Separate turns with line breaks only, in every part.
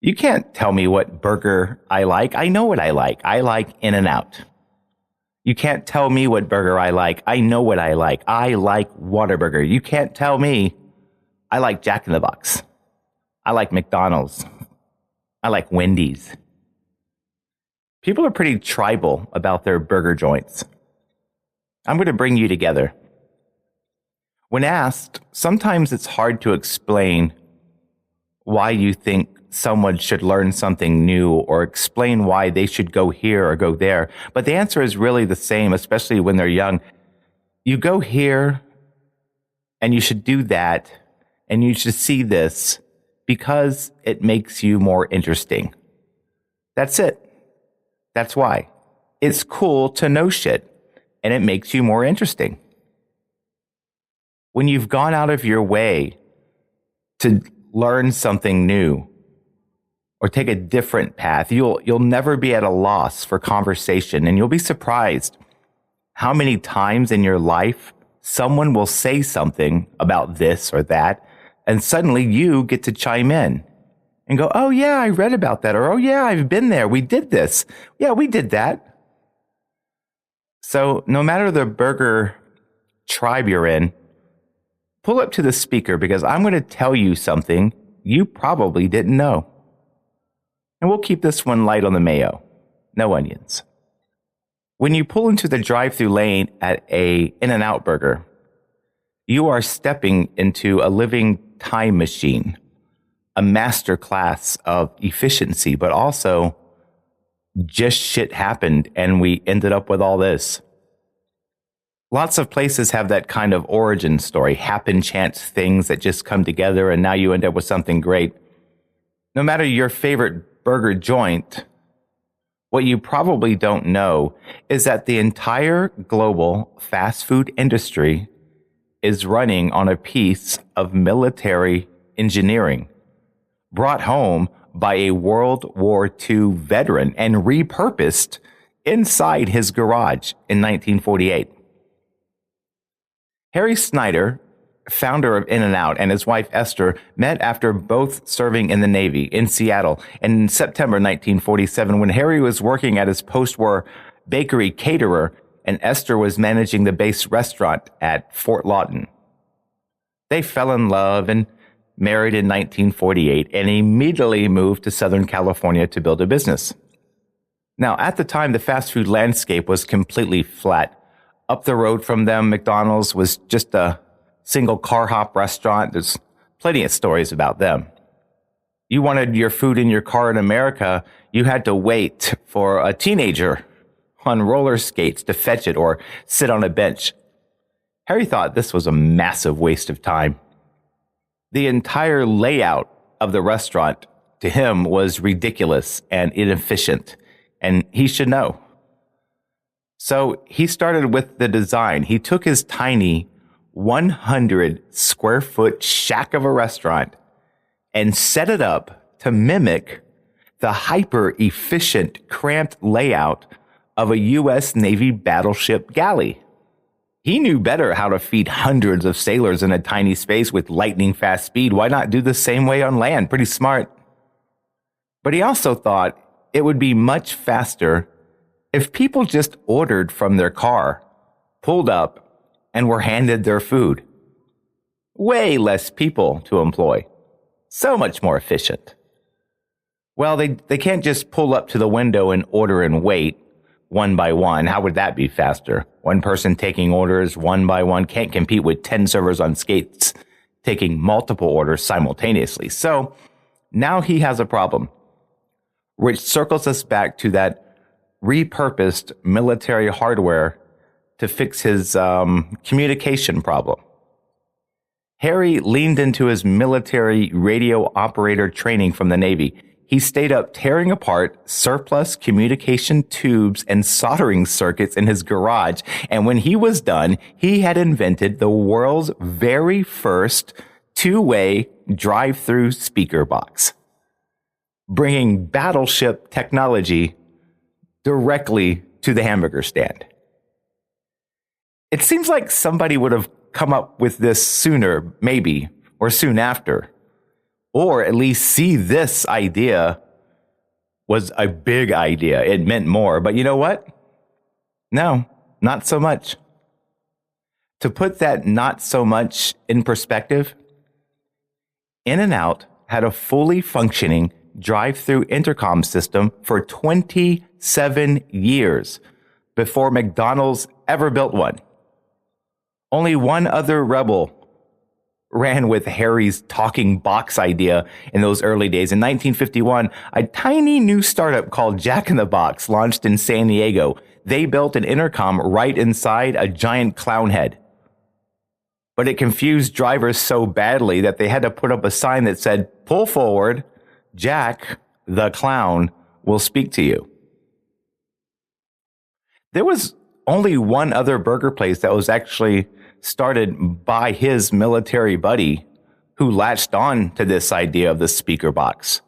You can't tell me what burger I like. I know what I like. I like In-N-Out. You can't tell me what burger I like. I know what I like. I like Whataburger. You can't tell me I like Jack in the Box. I like McDonald's. I like Wendy's. People are pretty tribal about their burger joints. I'm going to bring you together. When asked, sometimes it's hard to explain why you think someone should learn something new or explain why they should go here or go there. But the answer is really the same, especially when they're young. You go here and you should do that and you should see this because it makes you more interesting. That's it. That's why. It's cool to know shit and it makes you more interesting. When you've gone out of your way to learn something new or take a different path, you'll never be at a loss for conversation, and you'll be surprised how many times in your life someone will say something about this or that, and suddenly you get to chime in and go, oh yeah, I read about that, or oh yeah, I've been there, we did this. Yeah, we did that. So no matter the burger tribe you're in, pull up to the speaker because I'm going to tell you something you probably didn't know. And we'll keep this one light on the mayo. No onions. When you pull into the drive-thru lane at a In-N-Out burger, you are stepping into a living time machine, a master class of efficiency, but also just shit happened and we ended up with all this. Lots of places have that kind of origin story, happen chance things that just come together and now you end up with something great. No matter your favorite burger joint, what you probably don't know is that the entire global fast food industry is running on a piece of military engineering brought home by a World War II veteran and repurposed inside his garage in 1948. Harry Snyder, founder of In-N-Out, and his wife Esther met after both serving in the Navy in Seattle in September 1947 when Harry was working at his post-war bakery caterer and Esther was managing the base restaurant at Fort Lawton. They fell in love and married in 1948 and immediately moved to Southern California to build a business. Now, at the time, the fast food landscape was completely flat. Up the road from them, McDonald's was just a single car hop restaurant. There's plenty of stories about them. You wanted your food in your car in America, you had to wait for a teenager on roller skates to fetch it or sit on a bench. Harry thought this was a massive waste of time. The entire layout of the restaurant to him was ridiculous and inefficient, and he should know. So he started with the design. He took his tiny 100 square foot shack of a restaurant and set it up to mimic the hyper efficient, cramped layout of a U.S. Navy battleship galley. He knew better how to feed hundreds of sailors in a tiny space with lightning fast speed. Why not do the same way on land? Pretty smart. But he also thought it would be much faster if people just ordered from their car, pulled up, and were handed their food. Way less people to employ. So much more efficient. Well, they can't just pull up to the window and order and wait one by one. How would that be faster? One person taking orders one by one can't compete with 10 servers on skates taking multiple orders simultaneously. So now he has a problem, which circles us back to that repurposed military hardware to fix his communication problem. Harry leaned into his military radio operator training from the Navy. He stayed up tearing apart surplus communication tubes and soldering circuits in his garage. And when he was done, he had invented the world's very first two-way drive-through speaker box, bringing Battleship technology directly to the hamburger stand. It seems like somebody would have come up with this sooner, maybe, or soon after. or at least see this idea was a big idea. It meant more. But you know what? No, not so much. To put that not so much in perspective, In-N-Out had a fully functioning drive-through intercom system for 27 years before McDonald's ever built one. Only one other rebel ran with Harry's talking box idea in those early days. In 1951, a tiny new startup called Jack in the Box launched in San Diego. They built an intercom right inside a giant clown head. But it confused drivers so badly that they had to put up a sign that said, "Pull forward, Jack, the clown, will speak to you." There was only one other burger place that was actually started by his military buddy who latched on to this idea of the speaker box,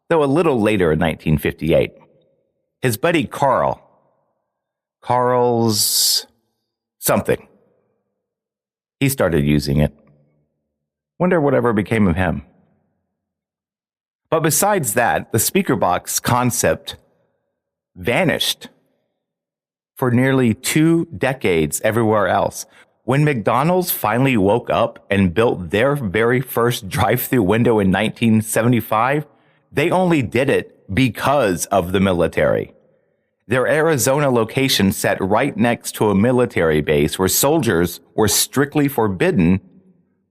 though a little later in 1958. His buddy Carl's something. He started using it. Wonder whatever became of him. But besides that, the speaker box concept vanished for nearly 2 decades everywhere else. When McDonald's finally woke up and built their very first drive-through window in 1975, they only did it because of the military. Their Arizona location sat right next to a military base where soldiers were strictly forbidden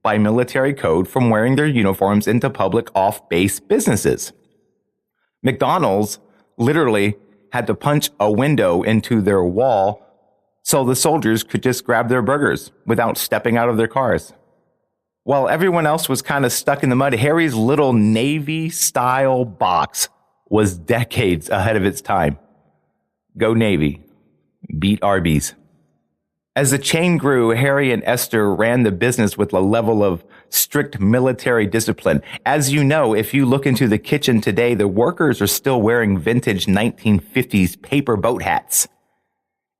by military code from wearing their uniforms into public off-base businesses. McDonald's literally had to punch a window into their wall so the soldiers could just grab their burgers without stepping out of their cars. While everyone else was kind of stuck in the mud, Harry's little Navy-style box was decades ahead of its time. Go Navy. Beat Arby's. As the chain grew, Harry and Esther ran the business with a level of strict military discipline. As you know, if you look into the kitchen today, the workers are still wearing vintage 1950s paper boat hats.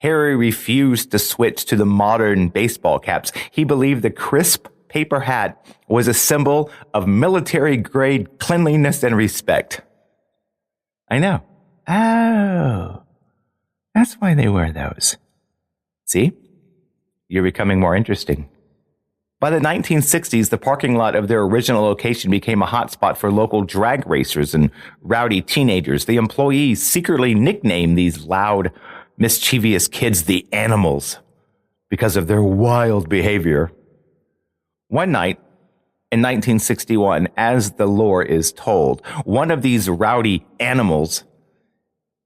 Harry refused to switch to the modern baseball caps. He believed the crisp paper hat was a symbol of military-grade cleanliness and respect. I know. Oh, that's why they wear those. See? You're becoming more interesting. By the 1960s, the parking lot of their original location became a hotspot for local drag racers and rowdy teenagers. The employees secretly nicknamed these loud, mischievous kids the Animals because of their wild behavior. One night in 1961, as the lore is told, one of these rowdy animals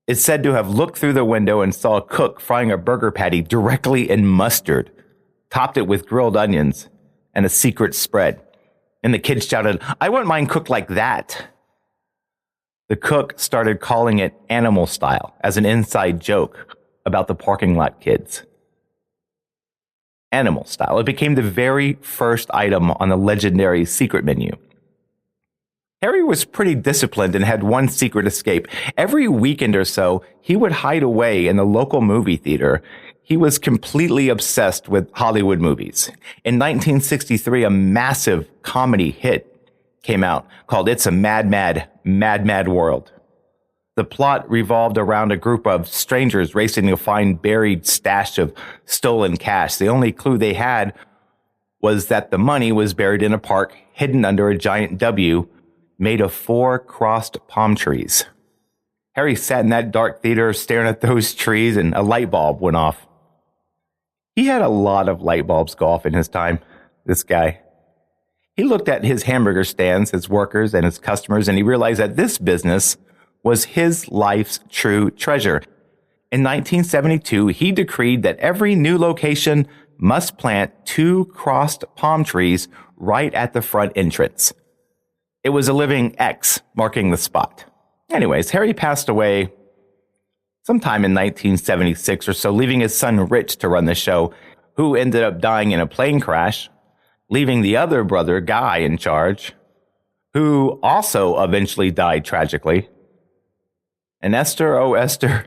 is said to have looked through the window and saw a cook frying a burger patty directly in mustard, topped it with grilled onions and a secret spread. And the kid shouted, "I want mine cooked like that." The cook started calling it Animal Style as an inside joke about the parking lot kids. Animal Style. It became the very first item on the legendary secret menu. Harry was pretty disciplined and had one secret escape. Every weekend or so, he would hide away in the local movie theater. He was completely obsessed with Hollywood movies. In 1963, a massive comedy hit came out called It's a Mad, Mad World. The plot revolved around a group of strangers racing to find buried stash of stolen cash. The only clue they had was that the money was buried in a park hidden under a giant W made of 4 crossed palm trees. Harry sat in that dark theater staring at those trees, and a light bulb went off. He had a lot of light bulbs go off in his time, this guy. He looked at his hamburger stands, his workers, and his customers, and he realized that this business was his life's true treasure. In 1972, he decreed that every new location must plant 2 crossed palm trees right at the front entrance. It was a living X marking the spot. Anyways, Harry passed away sometime in 1976 or so, leaving his son Rich to run the show, who ended up dying in a plane crash, leaving the other brother, Guy, in charge, who also eventually died tragically. And Esther, oh Esther,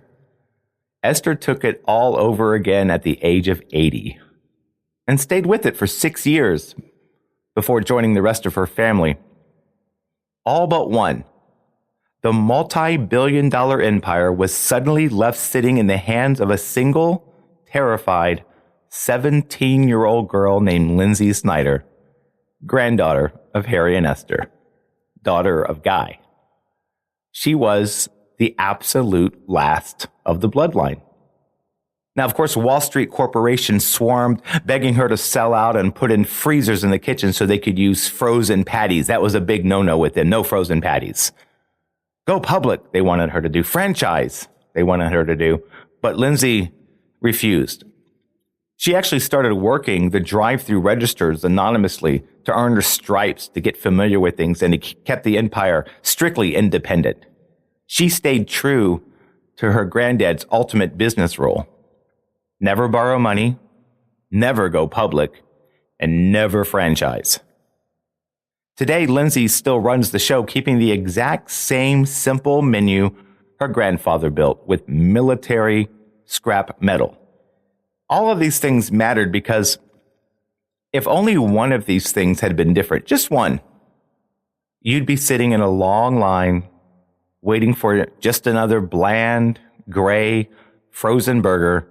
Esther took it all over again at the age of 80 and stayed with it for 6 years before joining the rest of her family. All but one. The multi-billion-dollar empire was suddenly left sitting in the hands of a single, terrified, 17-year-old girl named Lindsay Snyder, granddaughter of Harry and Esther, daughter of Guy. She was the absolute last of the bloodline. Now, of course, Wall Street corporations swarmed, begging her to sell out and put in freezers in the kitchen so they could use frozen patties. That was a big no-no with them. No frozen patties. Go public, they wanted her to do. Franchise, they wanted her to do. But Lindsay refused. She actually started working the drive-through registers anonymously to earn her stripes, to get familiar with things, and it kept the empire strictly independent. She stayed true to her granddad's ultimate business rule. Never borrow money, never go public, and never franchise. Today, Lindsay still runs the show, keeping the exact same simple menu her grandfather built with military scrap metal. All of these things mattered because if only one of these things had been different, just one, you'd be sitting in a long line waiting for just another bland, gray, frozen burger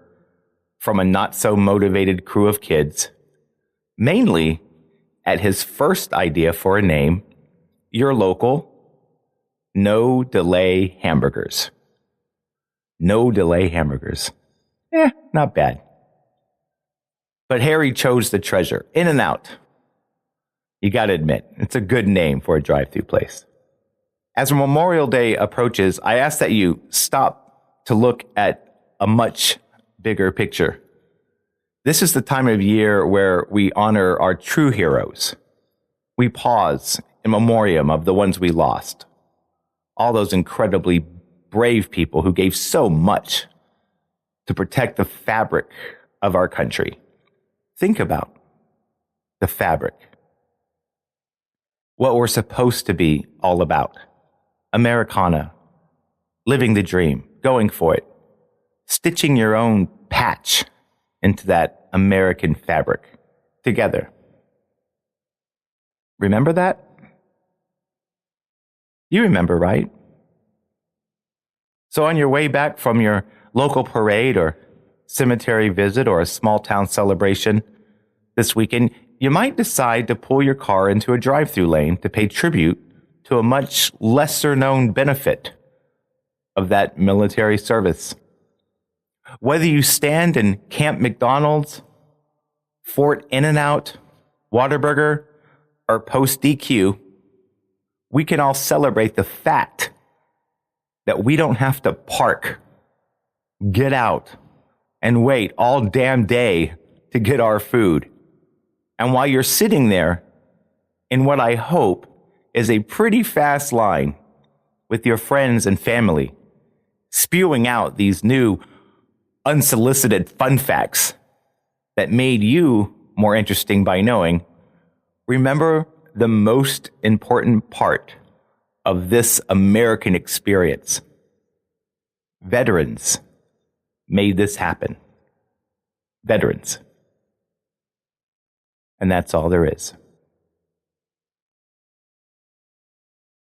from a not-so-motivated crew of kids, mainly at his first idea for a name, your local No Delay Hamburgers. No Delay Hamburgers. Not bad. But Harry chose the treasure, In-N-Out. You got to admit, it's a good name for a drive-thru place. As Memorial Day approaches, I ask that you stop to look at a much bigger picture. This is the time of year where we honor our true heroes. We pause in memoriam of the ones we lost. All those incredibly brave people who gave so much to protect the fabric of our country. Think about the fabric. What we're supposed to be all about. Americana. Living the dream. Going for it. Stitching your own patch into that American fabric. Together. Remember that? You remember, right? So on your way back from your local parade or cemetery visit or a small town celebration this weekend, you might decide to pull your car into a drive-through lane to pay tribute to a much lesser known benefit of that military service. Whether you stand in Camp McDonald's, Fort In-N-Out, Whataburger, or Post DQ, we can all celebrate the fact that we don't have to park, get out, and wait all damn day to get our food. And while you're sitting there in what I hope is a pretty fast line with your friends and family, spewing out these new unsolicited fun facts that made you more interesting by knowing, remember the most important part of this American experience. Veterans made this happen. Veterans. And that's all there is.